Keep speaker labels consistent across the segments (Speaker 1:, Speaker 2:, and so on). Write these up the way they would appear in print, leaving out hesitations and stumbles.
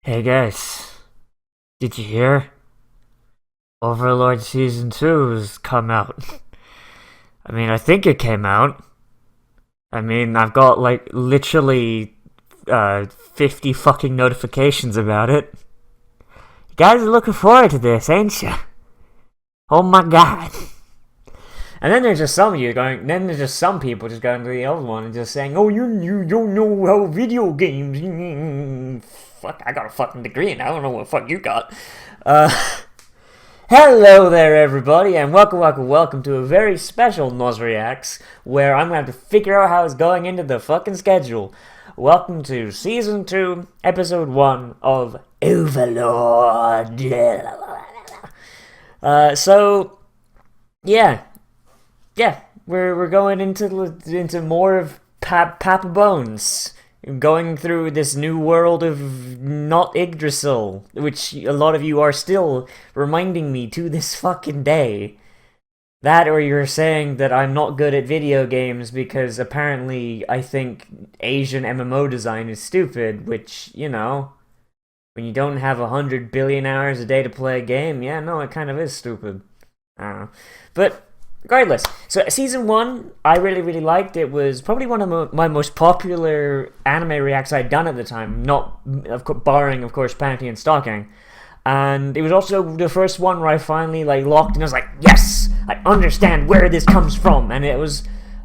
Speaker 1: Hey guys, did you hear? Overlord Season 2 has come out. I think it came out. I've got like literally 50 fucking notifications about it. You guys are looking forward to this, ain't you? Oh my god. And then there's just some of you going, then there's just some people just going to the other one and just saying, oh, you don't know how video games. Fuck, I got a fucking degree and I don't know what fuck you got. Uh, Hello there, everybody, and welcome to a very special Nozz Reacts, where I'm going to have to figure out how it's going into the fucking schedule. Welcome to Season 2, Episode 1 of Overlord. Yeah, we're going into more of Papa Bones, going through this new world of not Yggdrasil, which a lot of you are still reminding me to this fucking day. That, or you're saying that I'm not good at video games because apparently I think Asian MMO design is stupid, which, you know, when you don't have 100 billion hours a day to play a game, yeah, no, it kind of is stupid. I don't know. But regardless, so Season 1, I really liked. It was probably one of my most popular anime reacts I'd done at the time, not barring, of course, Panty and Stalking. And it was also the first one where I finally locked and I was like, yes, I understand where this comes from. And it was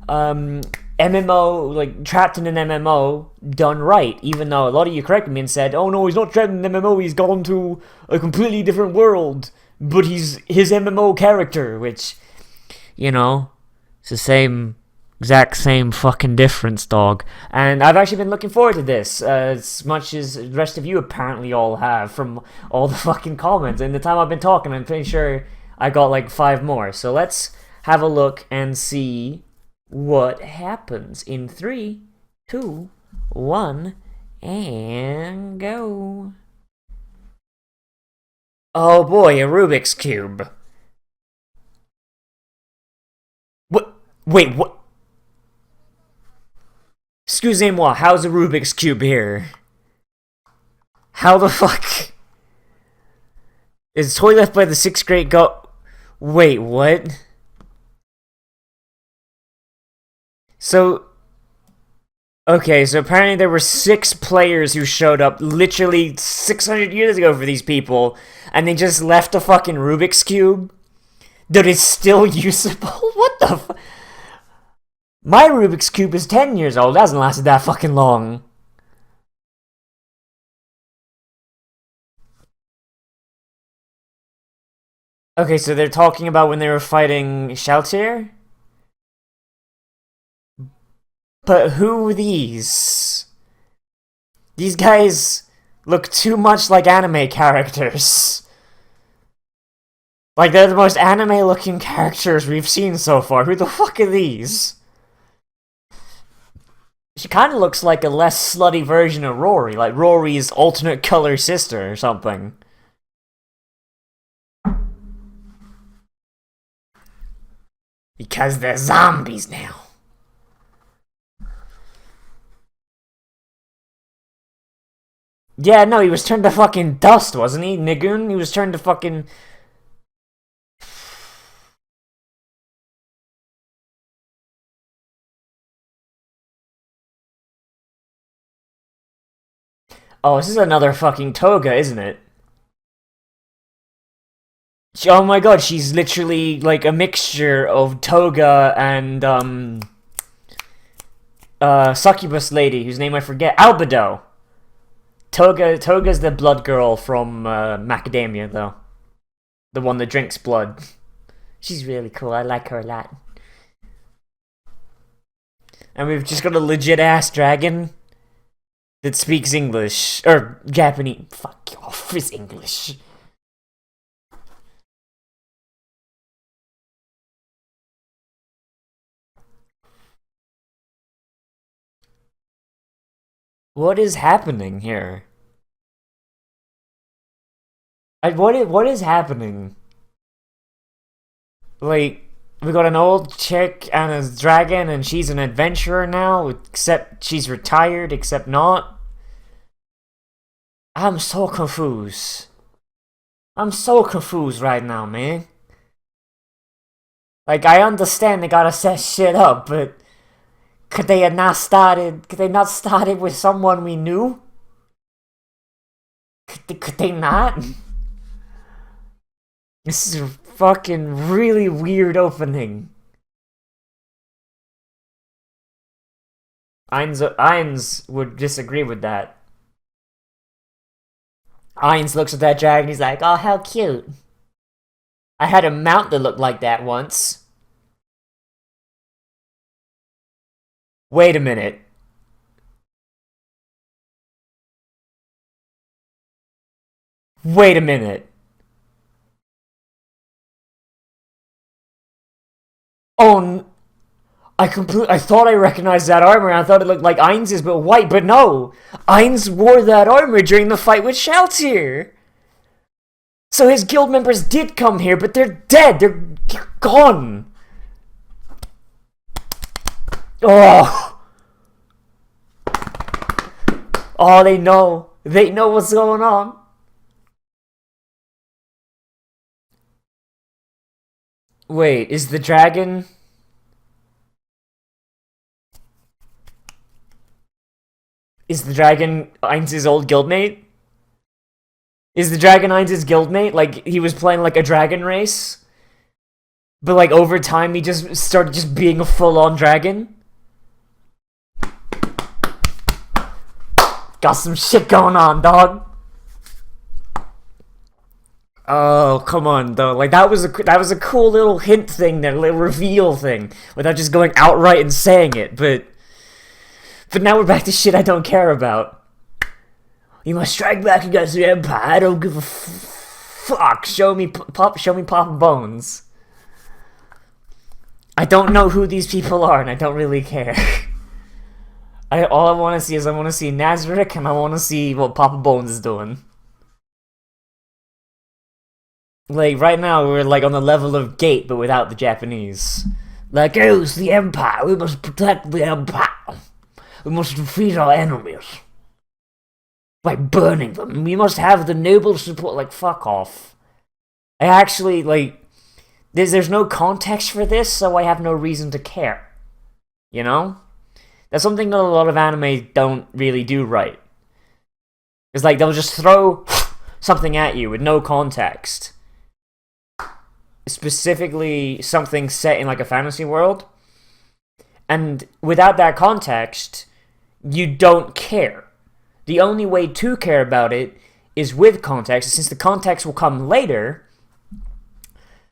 Speaker 1: MMO, trapped in an MMO done right, even though a lot of you corrected me and said, oh no, he's not trapped in an MMO, he's gone to a completely different world, but he's his MMO character, which, you know, it's the exact same fucking difference, dog. And I've actually been looking forward to this, as much as the rest of you apparently all have, from all the fucking comments. And the time I've been talking, I'm pretty sure I got like 5 more. So let's have a look and see what happens in 3, 2, 1, and go. Oh boy, a Rubik's Cube. What? Wait, what? Excusez-moi, how's a Rubik's Cube here? How the fuck? Is toy left by the 6th grade go? Wait, what? So, okay, so apparently there were 6 players who showed up literally 600 years ago for these people, and they just left a fucking Rubik's Cube that is still usable? What the fuck? My Rubik's Cube is 10 years old. It hasn't lasted that fucking long. Okay, so they're talking about when they were fighting Sheltier? But who are these? These guys look too much like anime characters. Like, they're the most anime-looking characters we've seen so far. Who the fuck are these? She kind of looks like a less slutty version of Rory, like Rory's alternate color sister or something. Because they're zombies now. Yeah, no, he was turned to fucking dust, wasn't he? Nigun? He was turned to fucking... Oh, this is another fucking Toga, isn't it? Oh my god, she's literally like a mixture of Toga and, succubus lady, whose name I forget. Albedo! Toga's the blood girl from, Macadamia, though. The one that drinks blood. She's really cool, I like her a lot. And we've just got a legit-ass dragon that speaks English. Or Japanese. Fuck off, it's English. What is happening here? What is happening? Like, we got an old chick and a dragon, and she's an adventurer now, except she's retired, except not. I'm so confused. I'm so confused right now, man. Like, I understand they gotta set shit up, but could they have not started? Could they not started with someone we knew? Could they not? This is a fucking really weird opening. Ainz would disagree with that. Ainz looks at that dragon, he's like, oh, how cute. I had a mount that looked like that once. Wait a minute. Wait a minute. Oh, I thought I recognized that armor, and I thought it looked like Ainz's, but white, but no! Ainz wore that armor during the fight with Shaltir! So his guild members did come here, but they're dead! They're gone! Oh! Oh, they know. They know what's going on. Wait, is the dragon... Is the dragon Ainz's old guildmate? Is the dragon Ainz's guildmate? Like, he was playing, like, a dragon race? But, like, over time, he just started just being a full-on dragon? Got some shit going on, dog. Oh, come on, though. Like, that was a cool little hint thing, that little reveal thing, without just going outright and saying it, but now we're back to shit I don't care about. You must strike back against the Empire. I don't give a fuck. Show me Papa Bones. I don't know who these people are, and I don't really care. All I want to see is I want to see Nazarick, and I want to see what Papa Bones is doing. Like, right now, we're, like, on the level of Gate, but without the Japanese. Like, oh, it's the Empire. We must protect the Empire. We must defeat our enemies. By burning them. We must have the noble support. Like, fuck off. I actually, like... There's no context for this, so I have no reason to care. You know? That's something that a lot of anime don't really do right. It's like, they'll just throw something at you with no context. Specifically, something set in, like, a fantasy world. And without that context, you don't care. The only way to care about it is with context. Since the context will come later,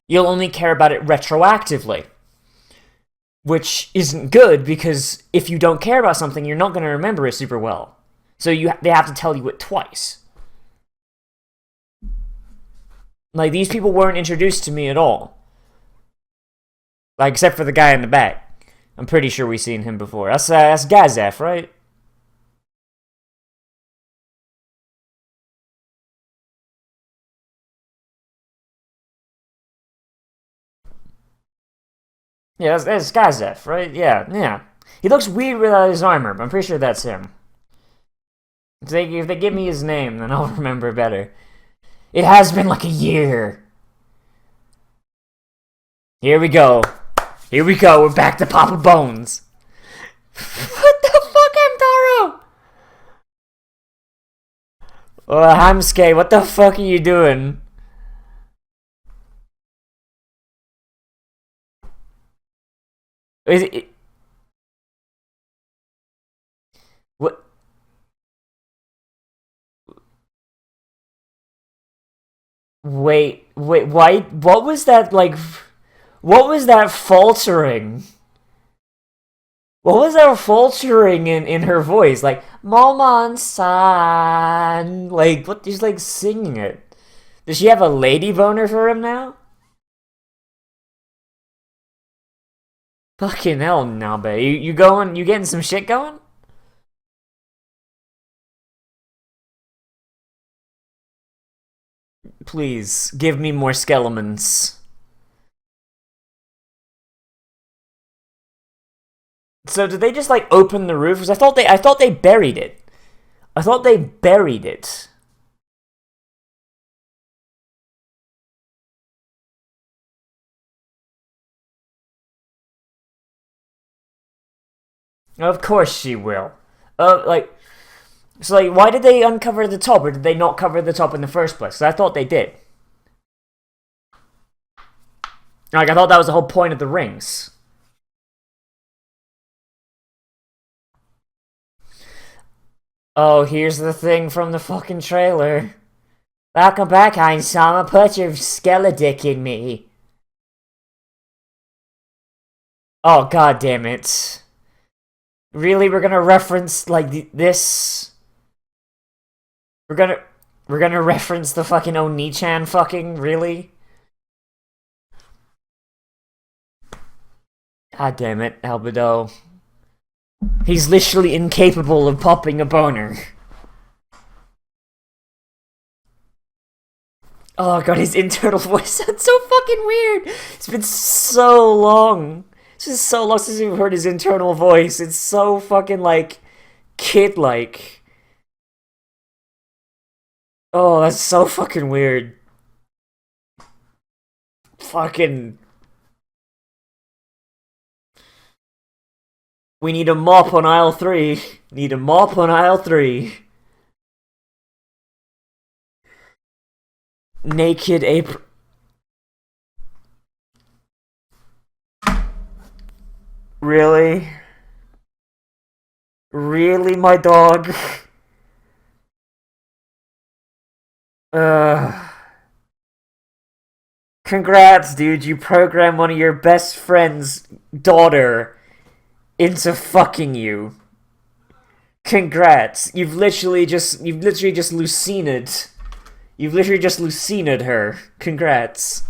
Speaker 1: you'll only care about it retroactively. Which isn't good, because if you don't care about something, you're not going to remember it super well. So they have to tell you it twice. Like, these people weren't introduced to me at all. Like, except for the guy in the back. I'm pretty sure we've seen him before. That's Gazef, right? Yeah, that's Gazef, right? Yeah. He looks weird without his armor, but I'm pretty sure that's him. If they give me his name, then I'll remember better. It has been like a year. Here we go. We're back to Papa Bones. What the fuck, Hamtaro? Oh, Hamsuke, what the fuck are you doing? Is it... What? Wait, why? What was that, like... What was that faltering? What was that faltering in her voice? Like, Momon-san. Like, what? She's like singing it. Does she have a lady boner for him now? Fucking hell, Nabe. You going? You getting some shit going? Please, give me more skeletons. So did they just like open the roof? Because I thought they buried it. I thought they buried it. Of course she will. Like, so like, why did they uncover the top, or did they not cover the top in the first place? 'Cause I thought they did. Like, I thought that was the whole point of the rings. Oh, here's the thing from the fucking trailer. Welcome back, Ainz-sama. Put your skeleton in me. Oh, god damn it. Really, we're gonna reference, like, this? We're gonna reference the fucking Oni-chan fucking, really? God damn it, Albedo. He's literally incapable of popping a boner. Oh god, his internal voice sounds so fucking weird. It's been so long. It's just so long since we've heard his internal voice. It's so fucking, like, kid-like. Oh, that's so fucking weird. Fucking... We need a mop on aisle 3. Need a mop on aisle 3. Naked April. Really? Really, my dog? Uh. Congrats, dude. You programmed one of your best friend's daughter into fucking you. Congrats. You've literally just Lucinaed. You've literally just Lucinaed her. Congrats.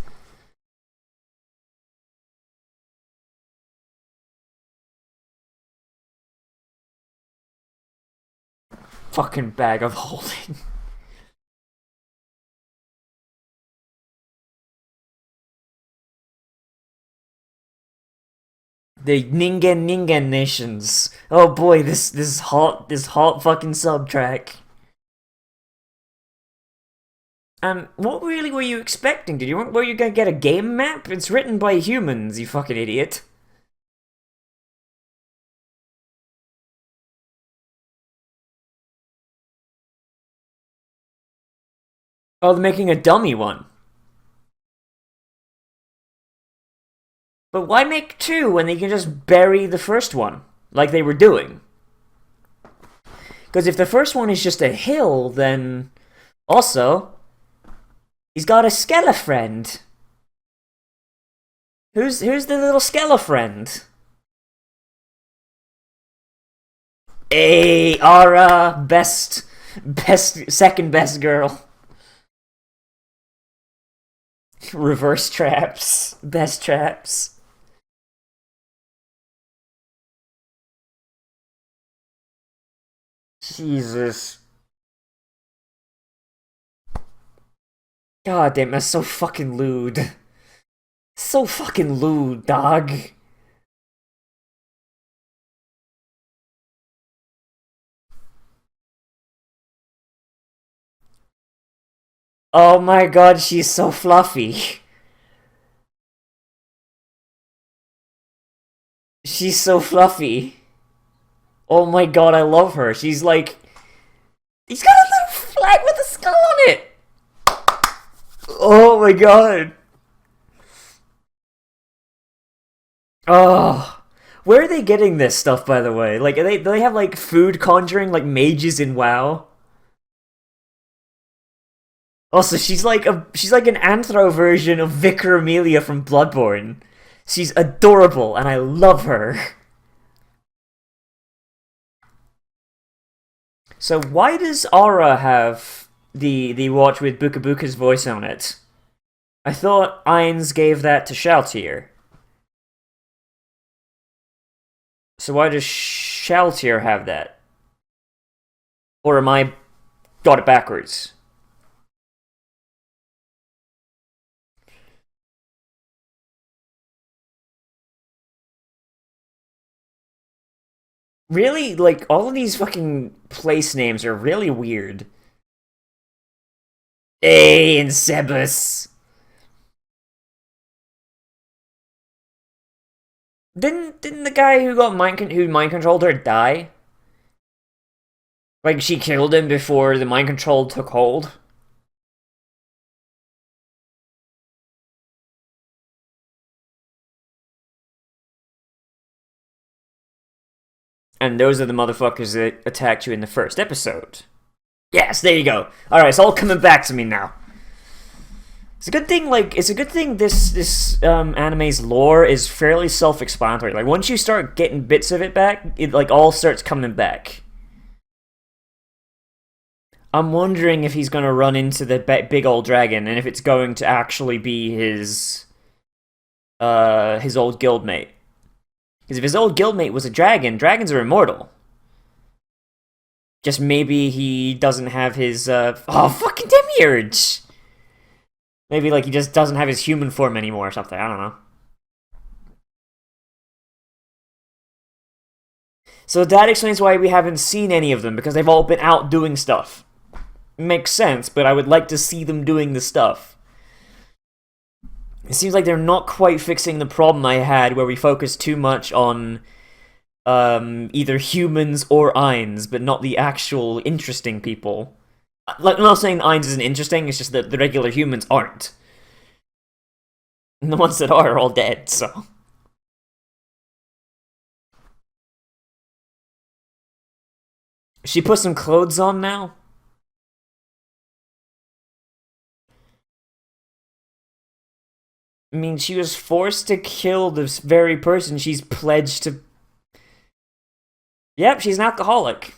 Speaker 1: Fucking bag of holding. The Ningen nations. Oh boy, this hot fucking subtrack. What really were you expecting? Were you gonna get a game map? It's written by humans, you fucking idiot. Oh, they're making a dummy one. But why make two when they can just bury the first one? Like they were doing. Because if the first one is just a hill, then... Also, he's got a Skele-friend. Who's the little Skele-friend? Hey, Ara, second best girl. Reverse traps, best traps. Jesus. God damn, that's so fucking lewd. So fucking lewd, dog. Oh my god, she's so fluffy. She's so fluffy. Oh my god, I love her. She's like... He's got a little flag with a skull on it! Oh my god. Oh. Where are they getting this stuff, by the way? Like, do they have, like, food conjuring, like, mages in WoW? Also, she's like an anthro version of Vicar Amelia from Bloodborne. She's adorable, and I love her. So why does Aura have the watch with Buka Buka's voice on it? I thought Ainz gave that to Shaltier. So why does Shaltier have that? Or am I got it backwards? Really? Like, all of these fucking place names are really weird. Hey, and Sebus. Didn't the guy who mind controlled her die? Like she killed him before the mind control took hold? And those are the motherfuckers that attacked you in the first episode. Yes, there you go. Alright, it's all coming back to me now. It's a good thing, this anime's lore is fairly self-explanatory. Like, once you start getting bits of it back, it, like, all starts coming back. I'm wondering if he's gonna run into the big old dragon, and if it's going to actually be his old guildmate. Because if his old guildmate was a dragon, dragons are immortal. Just maybe he doesn't have his, fucking demiurge! Maybe, like, he just doesn't have his human form anymore or something, I don't know. So that explains why we haven't seen any of them, because they've all been out doing stuff. Makes sense, but I would like to see them doing the stuff. It seems like they're not quite fixing the problem I had where we focused too much on either humans or Ainz, but not the actual interesting people. Like, I'm not saying Ainz isn't interesting, it's just that the regular humans aren't. And the ones that are all dead, so... She put some clothes on now? I mean, she was forced to kill this very person she's pledged to... Yep, she's an alcoholic.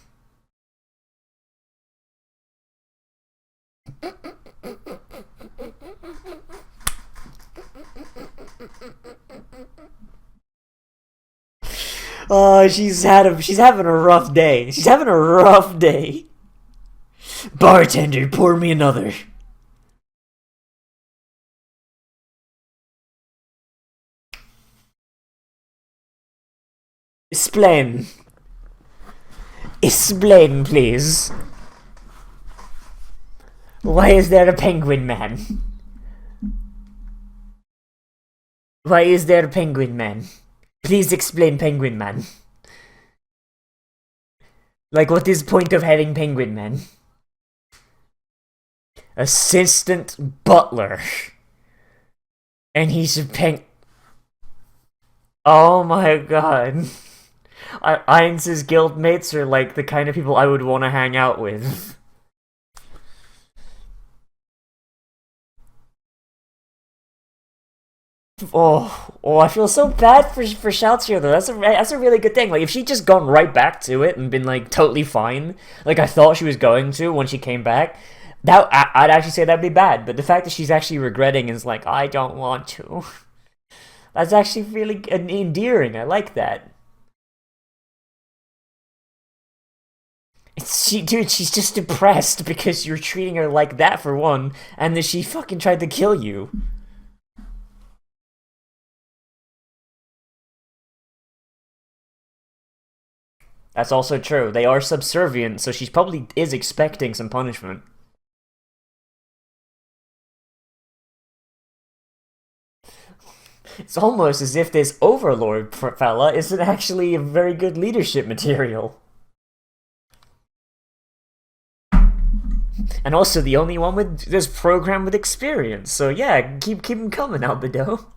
Speaker 1: Oh, she's having a rough day. She's having a rough day. Bartender, pour me another. Explain. Explain, please. Why is there a penguin man? Why is there a penguin man? Please explain, penguin man. Like, what is the point of having penguin man? Assistant butler. And he's a Oh my god. Ainz's guildmates are like the kind of people I would want to hang out with. I feel so bad for Shouts here though. That's a really good thing. Like, if she'd just gone right back to it and been like totally fine, like I thought she was going to when she came back, I'd actually say that'd be bad. But the fact that she's actually regretting is like, I don't want to. That's actually really endearing. I like that. Dude, she's just depressed because you're treating her like that for one, and that she fucking tried to kill you. That's also true. They are subservient, so she probably is expecting some punishment. It's almost as if this Overlord fella isn't actually a very good leadership material. And also the only one with this program with experience. So yeah, keep him coming, Albedo.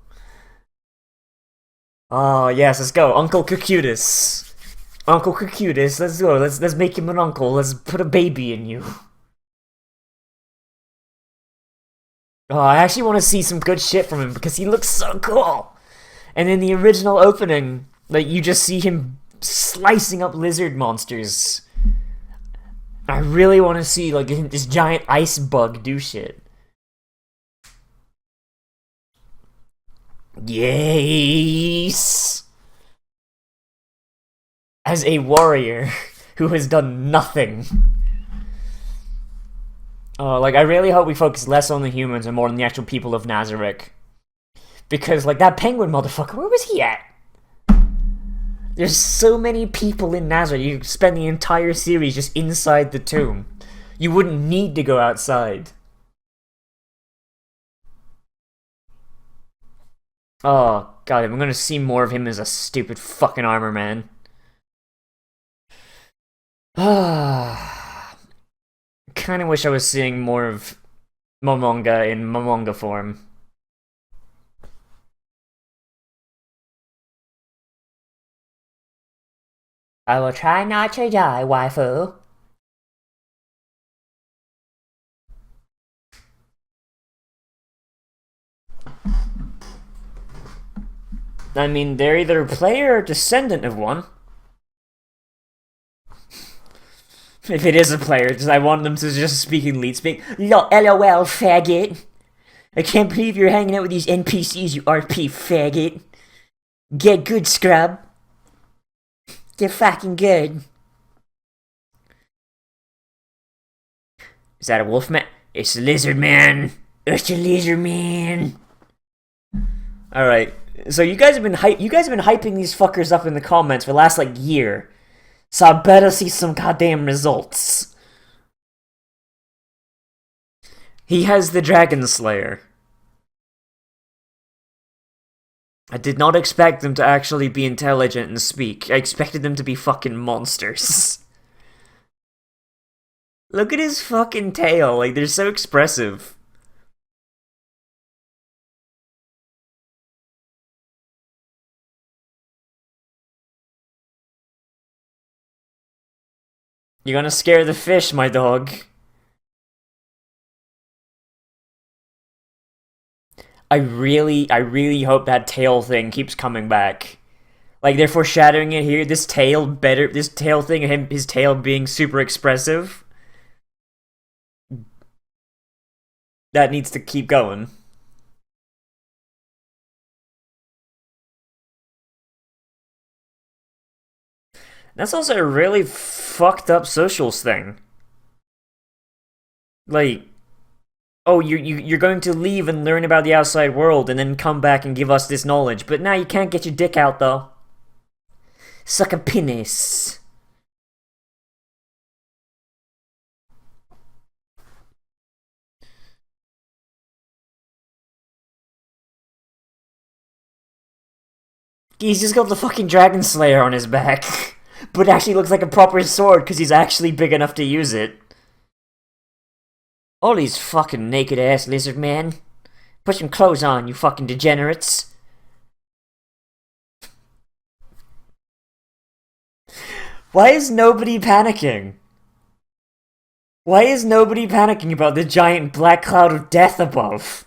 Speaker 1: Oh yes, let's go, Uncle Cucutus. Uncle Cucutus, let's go. Let's make him an uncle. Let's put a baby in you. Oh, I actually want to see some good shit from him because he looks so cool. And in the original opening, like, you just see him slicing up lizard monsters. I really want to see, like, this giant ice bug do shit. Yes! As a warrior who has done nothing. Like, I really hope we focus less on the humans and more on the actual people of Nazarick. Because, like, that penguin motherfucker, where was he at? There's so many people in Nazarick, you spend the entire series just inside the tomb. You wouldn't need to go outside. Oh, god, I'm gonna see more of him as a stupid fucking armor man. Ah, kinda wish I was seeing more of Momonga in Momonga form. I will try not to die, waifu. I mean, they're either a player or descendant of one. If it is a player, just I want them to just speak in lead speak. LOL, faggot. I can't believe you're hanging out with these NPCs, you RP faggot. Get good, scrub. Get fucking good. Is that a wolf man? It's a lizard man. It's a lizard man. All right. So you guys have been hyping these fuckers up in the comments for the last like year. So I better see some goddamn results. He has the Dragon Slayer. I did not expect them to actually be intelligent and speak. I expected them to be fucking monsters. Look at his fucking tail, like they're so expressive. You're gonna scare the fish, my dog. I really hope that tail thing keeps coming back. Like they're foreshadowing it here. This tail thing, his tail being super expressive. That needs to keep going. That's also a really fucked up socials thing. Like, oh, you're going to leave and learn about the outside world and then come back and give us this knowledge, but now you can't get your dick out though. Suck a penis. He's just got the fucking Dragon Slayer on his back. But it actually looks like a proper sword because he's actually big enough to use it. All these fucking naked ass lizard men. Put some clothes on, you fucking degenerates. Why is nobody panicking? Why is nobody panicking about the giant black cloud of death above?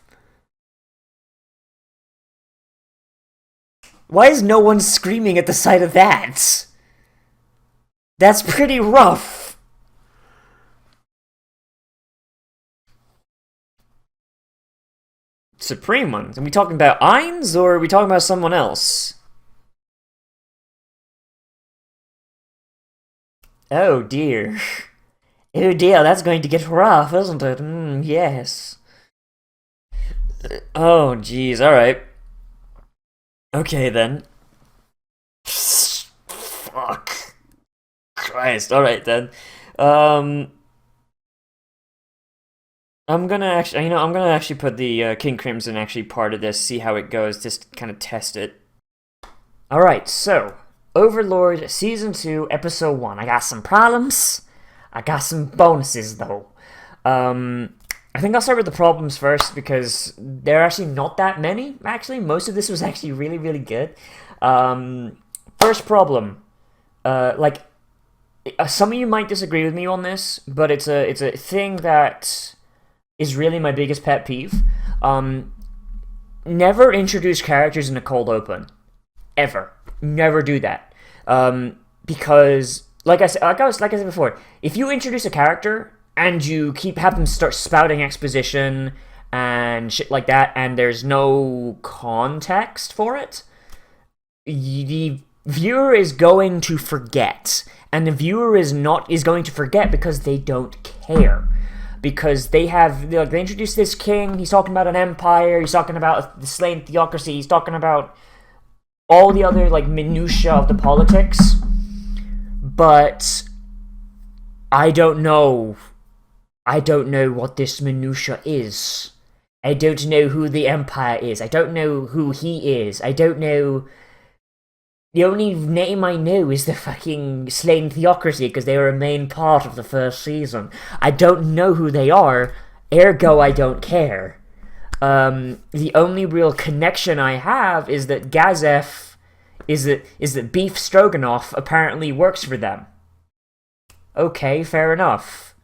Speaker 1: Why is no one screaming at the sight of that? That's pretty rough. Supreme ones? Are we talking about Ainz or are we talking about someone else? Oh dear. Oh dear, that's going to get rough, isn't it? Yes. Oh jeez, alright. Okay then. Fuck. Christ, alright then. I'm gonna actually put the King Crimson actually part of this, see how it goes, just kind of test it. Alright, so, Overlord Season 2, Episode 1. I got some problems. I got some bonuses, though. I think I'll start with the problems first, because there are actually not that many, actually. Most of this was actually really, really good. First problem. Some of you might disagree with me on this, but it's a thing that is really my biggest pet peeve. Never introduce characters in a cold open. Ever. Never do that. Because, like I said before, if you introduce a character and you have them start spouting exposition and shit like that, and there's no context for it, the viewer is going to forget. And the viewer is going to forget because they don't care. Because they introduce this king, he's talking about an empire, he's talking about the slain theocracy, he's talking about all the other minutiae of the politics, but I don't know what this minutia is, I don't know who the Empire is. I don't know who he is. I don't know. The only name I know is the fucking Slain Theocracy, because they were a main part of the first season. I don't know who they are, ergo I don't care. The only real connection I have is that Gazef is that Beef Stroganoff apparently works for them. Okay, fair enough.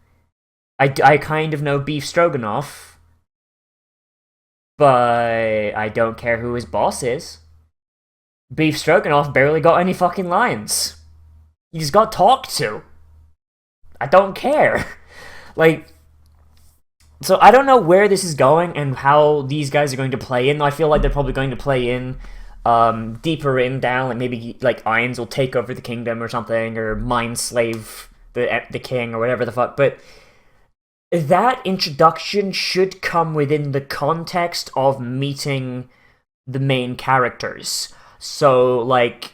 Speaker 1: I kind of know Beef Stroganoff, but I don't care who his boss is. Beef Stroganoff barely got any fucking lines. He just got talked to. I don't care. Like, so I don't know where this is going and how these guys are going to play in. I feel like they're probably going to play in deeper in down, like maybe like Ainz will take over the kingdom or something, or mind slave the king or whatever the fuck. But that introduction should come within the context of meeting the main characters. So, like,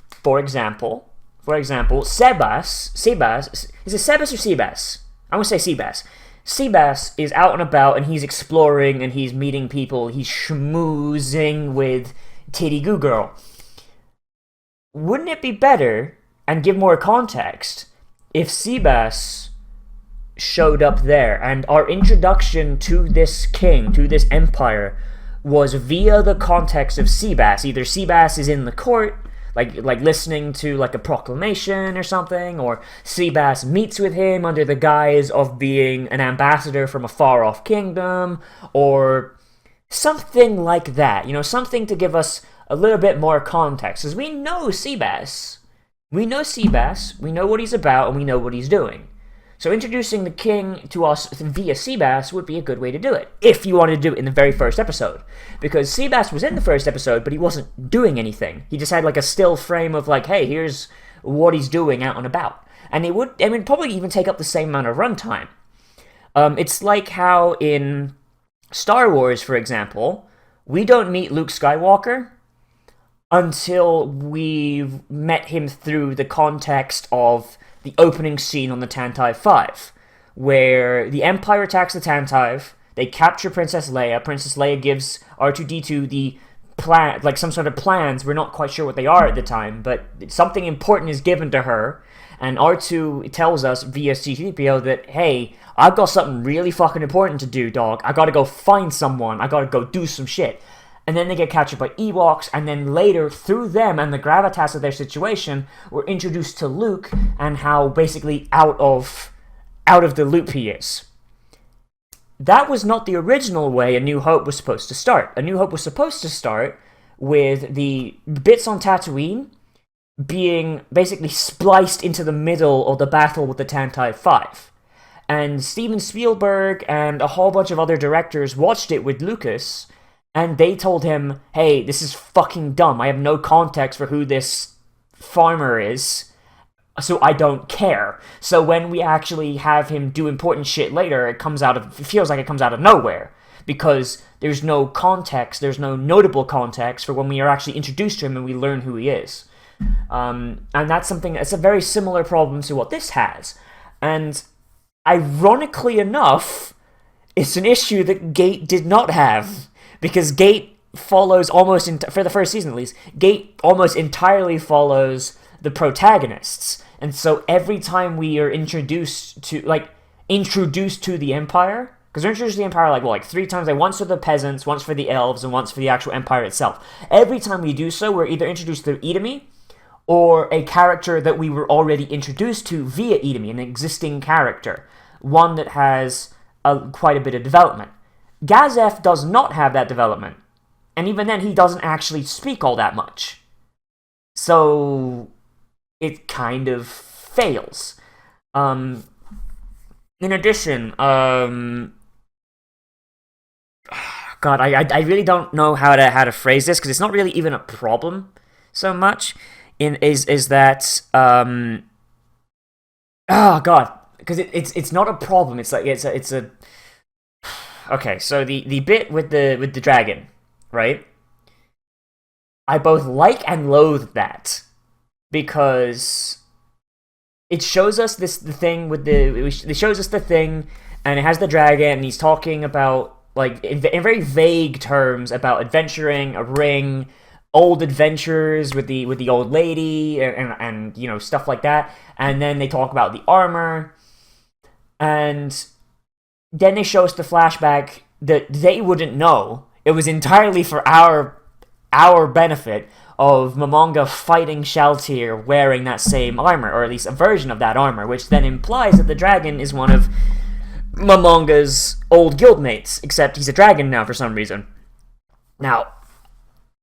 Speaker 1: for example, Sebas, is it Sebas or Sebas? I'm gonna say Sebas. Sebas is out and about and he's exploring and he's meeting people, he's schmoozing with Titty Goo Girl. Wouldn't it be better, and give more context, if Sebas showed up there and our introduction to this king, to this empire, was via the context of Sebas. Either Sebas is in the court, like listening to like a proclamation or something, or Sebas meets with him under the guise of being an ambassador from a far-off kingdom, or something like that. You know, something to give us a little bit more context. Because we know Sebas. We know what he's about, and we know what he's doing. So introducing the king to us via Sebas would be a good way to do it, if you wanted to do it in the very first episode. Because Sebas was in the first episode, but he wasn't doing anything. He just had like a still frame of like, hey, here's what he's doing out and about. And it would probably even take up the same amount of runtime. It's like how in Star Wars, for example, we don't meet Luke Skywalker until we've met him through the context of the opening scene on the Tantive 5, where the Empire attacks the Tantive, they capture Princess Leia. Princess Leia gives R2-D2 the plan, like some sort of plans. We're not quite sure what they are at the time, but something important is given to her, and R2 tells us via C-3PO that, hey, I've got something really fucking important to do, dog. I gotta go find someone. I gotta go do some shit. And then they get captured by Ewoks, and then later, through them and the gravitas of their situation, we're introduced to Luke and how basically out of the loop he is. That was not the original way A New Hope was supposed to start. A New Hope was supposed to start with the bits on Tatooine being basically spliced into the middle of the battle with the Tantive 5. And Steven Spielberg and a whole bunch of other directors watched it with Lucas, and they told him, hey, this is fucking dumb. I have no context for who this farmer is, so I don't care. So when we actually have him do important shit later, it feels like it comes out of nowhere. Because there's no context, there's no notable context for when we are actually introduced to him and we learn who he is. And that's a very similar problem to what this has. And ironically enough, it's an issue that Gate did not have. Because Gate follows for the first season at least, Gate almost entirely follows the protagonists. And so every time we are introduced to the Empire, because we're introduced to the Empire like 3 times, like once for the peasants, once for the elves, and once for the actual Empire itself. Every time we do so, we're either introduced through Idami, or a character that we were already introduced to via Idami, an existing character. One that has quite a bit of development. Gazef does not have that development. And even then, he doesn't actually speak all that much. So, it kind of fails. In addition, God, I really don't know how to phrase this, because it's not really even a problem so much. Is that, oh God, because it's not a problem. It's like, it's a okay, so the bit with the dragon, right? I both like and loathe that, because it shows us it shows us the thing, and it has the dragon, and he's talking about like in very vague terms about adventuring, a ring, old adventures with the old lady, and you know, stuff like that. And then they talk about the armor, and then they show us the flashback that they wouldn't know. It was entirely for our benefit of Momonga fighting Shaltir wearing that same armor, or at least a version of that armor, which then implies that the dragon is one of Momonga's old guildmates, except he's a dragon now for some reason. Now,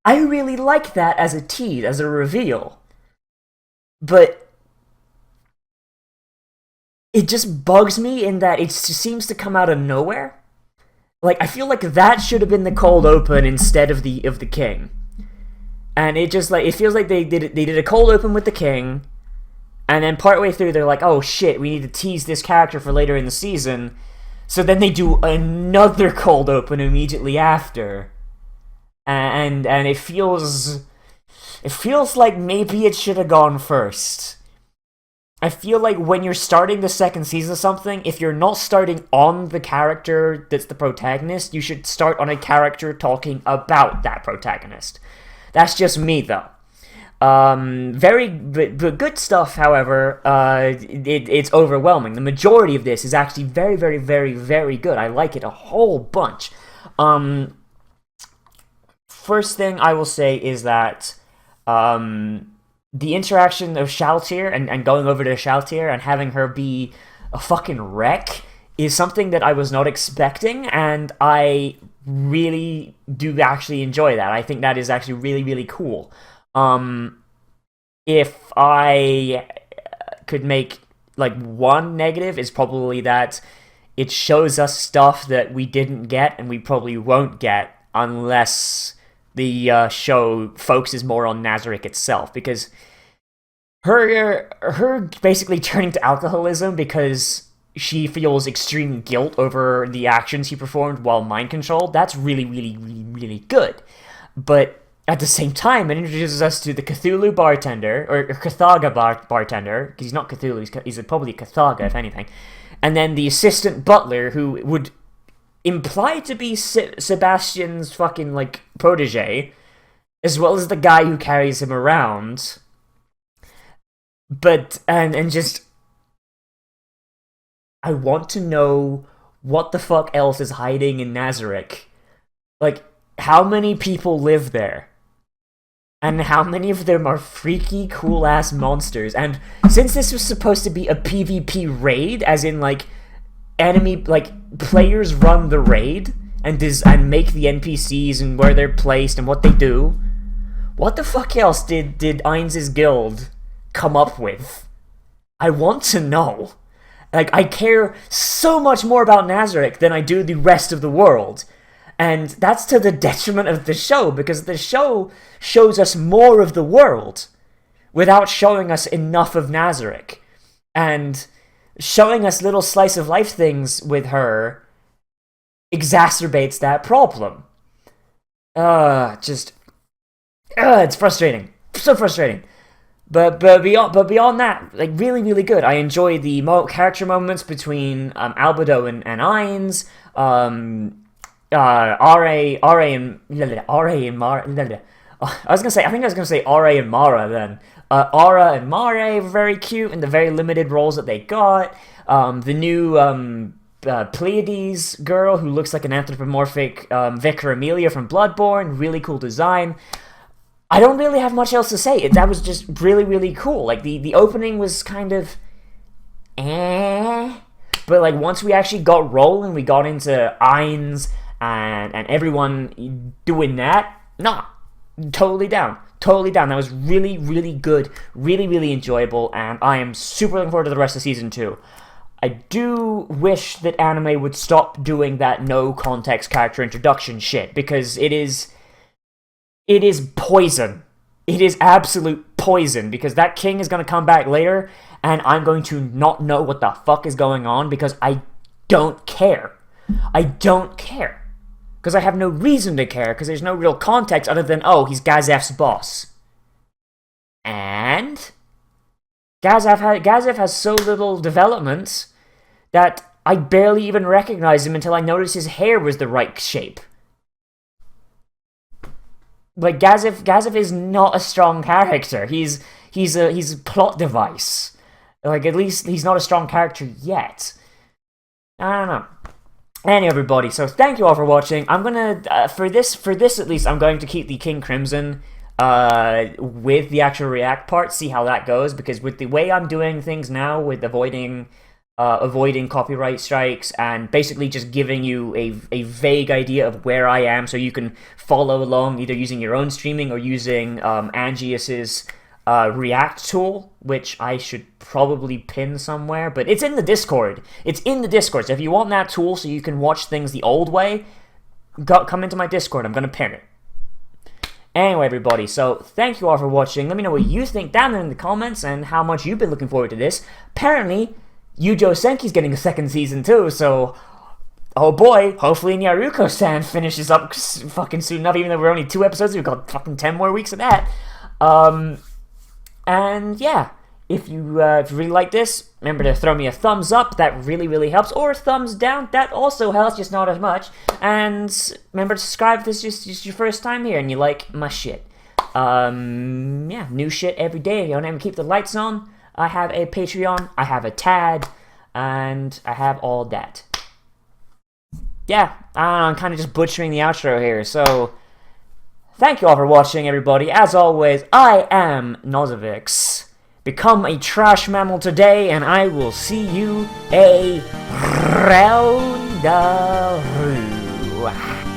Speaker 1: I really like that as a tease, as a reveal. But it just bugs me in that it just seems to come out of nowhere. Like, I feel like that should have been the cold open instead of the king. And it just, like, it feels like they did a cold open with the king, and then partway through they're like, oh shit, we need to tease this character for later in the season. So then they do another cold open immediately after. And it feels like maybe it should have gone first. I feel like when you're starting the second season of something, if you're not starting on the character that's the protagonist, you should start on a character talking about that protagonist. That's just me, though. Very good stuff, however, it's overwhelming. The majority of this is actually very, very, very, very good. I like it a whole bunch. First thing I will say is that the interaction of Shaltir and going over to Shaltir and having her be a fucking wreck is something that I was not expecting, and I really do actually enjoy that. I think that is actually really, really cool. If I could make, like, one negative, is probably that it shows us stuff that we didn't get and we probably won't get unless the show focuses more on Nazarick itself, because her basically turning to alcoholism because she feels extreme guilt over the actions he performed while mind-controlled, that's really, really, really, really good. But at the same time, it introduces us to the Cthulhu bartender, or Cathaga bartender, because he's not Cthulhu, he's probably Cathaga, if anything. And then the assistant butler, who would imply to be Sebastian's fucking, like, protege, as well as the guy who carries him around. But, and just, I want to know what the fuck else is hiding in Nazarick. Like, how many people live there? And how many of them are freaky, cool-ass monsters? And since this was supposed to be a PvP raid, as in, like, enemy, like, players run the raid and make the NPCs and where they're placed and what they do, what the fuck else did Ainz's guild come up with? I want to know. Like, I care so much more about Nazarick than I do the rest of the world. And that's to the detriment of the show, because the show shows us more of the world without showing us enough of Nazarick. And showing us little slice of life things with her exacerbates that problem. It's frustrating. So frustrating. But beyond that, like, really, really good. I enjoy the character moments between Albedo and Ainz, RA and Mara. I think I was gonna say RA and Mara then. Aura and Mare were very cute in the very limited roles that they got. The new Pleiades girl who looks like an anthropomorphic Vicar Amelia from Bloodborne, really cool design. I don't really have much else to say. That was just really, really cool. Like, the opening was kind of but, like, once we actually got rolling, we got into Ainz and everyone doing that, totally down. That was really, really good, really, really enjoyable, and I am super looking forward to the rest of Season 2. I do wish that anime would stop doing that no-context character introduction shit, because it is poison. It is absolute poison, because that king is going to come back later, and I'm going to not know what the fuck is going on, because I don't care. Because I have no reason to care, because there's no real context other than, oh, he's Gazef's boss. And Gazef has so little development that I barely even recognized him until I noticed his hair was the right shape. Like, Gazif is not a strong character. He's a plot device. Like, at least he's not a strong character yet. I don't know. Anyway, everybody, so thank you all for watching. I'm gonna, for this at least, I'm going to keep the King Crimson with the actual React part, see how that goes, because with the way I'm doing things now, with avoiding copyright strikes and basically just giving you a vague idea of where I am so you can follow along either using your own streaming or using Angius's React tool, which I should probably pin somewhere, but it's in the Discord. It's in the Discord, so if you want that tool so you can watch things the old way, come into my Discord. I'm going to pin it. Anyway, everybody, so thank you all for watching. Let me know what you think down there in the comments and how much you've been looking forward to this. Apparently, Yujo Senki's getting a second season too, so oh boy, hopefully Nyaruko-san finishes up fucking soon enough, even though we're only 2 episodes, we've got fucking 10 more weeks of that. And yeah, if you really like this, remember to throw me a thumbs up, that really helps, or a thumbs down, that also helps, just not as much. And remember to subscribe if this is just your first time here and you like my shit. Yeah, new shit every day, you know, and keep the lights on. I have a Patreon, I have a TAD, and I have all that. Yeah, I'm kind of just butchering the outro here, so thank you all for watching, everybody. As always, I am Nazarick. Become a trash mammal today, and I will see you around the roo.